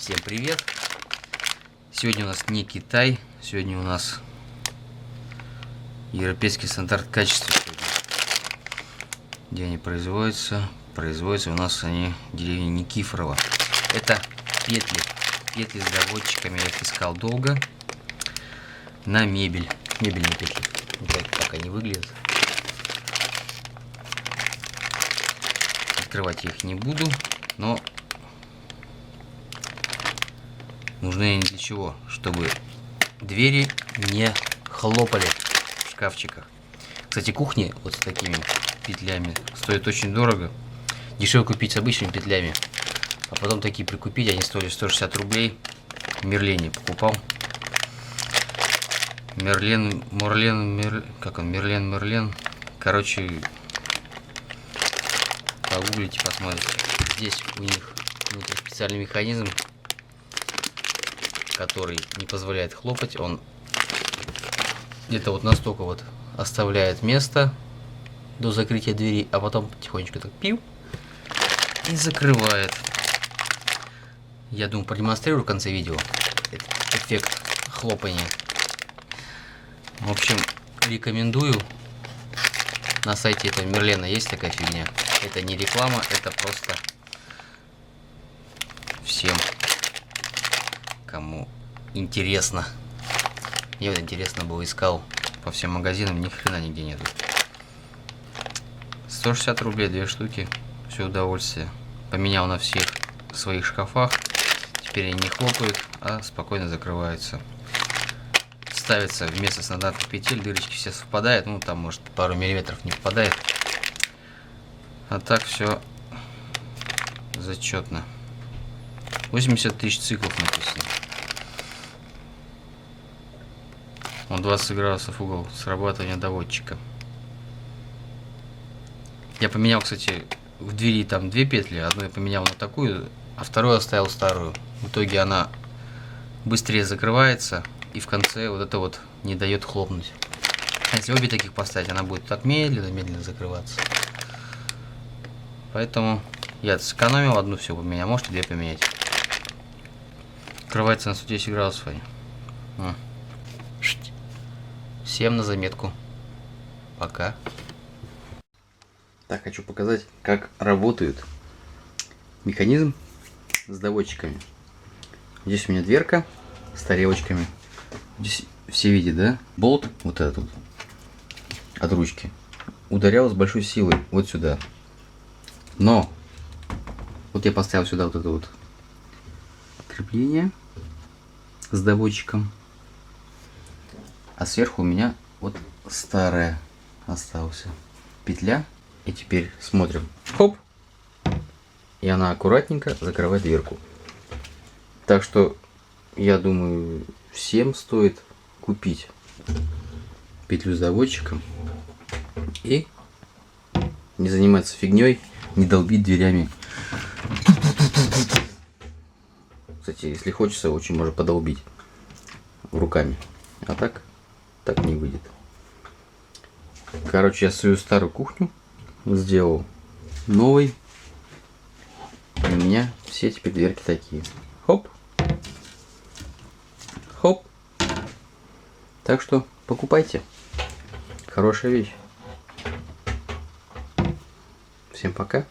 Всем привет! Сегодня у нас не Китай, сегодня у нас европейский стандарт качества. Где они производятся? Производятся у нас они в деревне Никифорово. Это петли с заводчиками, я их искал долго. На мебель. Мебельные петли. Вот так они выглядят. Открывать я их не буду, но нужны они для чего? Чтобы двери не хлопали в шкафчиках. Кстати, кухни вот с такими петлями стоят очень дорого. Дешевле купить с обычными петлями, а потом такие прикупить. Они стоили 160 рублей. В Мерлене покупал. Мерлен. Короче, погуглите, посмотрите. Здесь у них специальный механизм, который не позволяет хлопать. Он где-то вот настолько вот оставляет место до закрытия двери, а потом потихонечку так пиу и закрывает. Я думаю, продемонстрирую в конце видео этот эффект хлопания. В общем, рекомендую. На сайте этого Мерлена есть такая фигня. Это не реклама, это просто всем, кому интересно. Мне вот интересно было, искал по всем магазинам, ни хрена нигде нету. 160 рублей, 2 штуки, все удовольствие. Поменял на всех своих шкафах. Теперь они не хлопают, а спокойно закрываются. Ставится вместо стандартных петель, дырочки все совпадают. Ну, там, может, пару миллиметров не попадает. А так все зачетно. 80 тысяч циклов написано. Он 20 градусов угол срабатывания доводчика. Я поменял, кстати, в двери там 2 петли. Одну я поменял на такую, а вторую оставил старую. В итоге она быстрее закрывается. И в конце вот это вот не дает хлопнуть. А если обе таких поставить, она будет так медленно закрываться. Поэтому я сэкономил, одну всего поменял, можете 2 поменять. Открывается на 110 градусов. Всем на заметку. Пока. Так, хочу показать, как работает механизм с доводчиками. Здесь у меня дверка с тарелочками. Здесь все видят, да? Болт, вот этот вот, от ручки, ударял с большой силой вот сюда. Но вот я поставил сюда вот это вот крепление с доводчиком. А сверху у меня вот старая осталась петля. И теперь смотрим. Хоп! И она аккуратненько закрывает дверку. Так что, я думаю, всем стоит купить петлю с доводчиком и не заниматься фигней, не долбить дверями. Кстати, если хочется, очень можно подолбить руками. А так не выйдет. Короче, я свою старую кухню сделал новой. И у меня все теперь дверки такие. Хоп. Хоп. Так что покупайте. Хорошая вещь. Всем пока.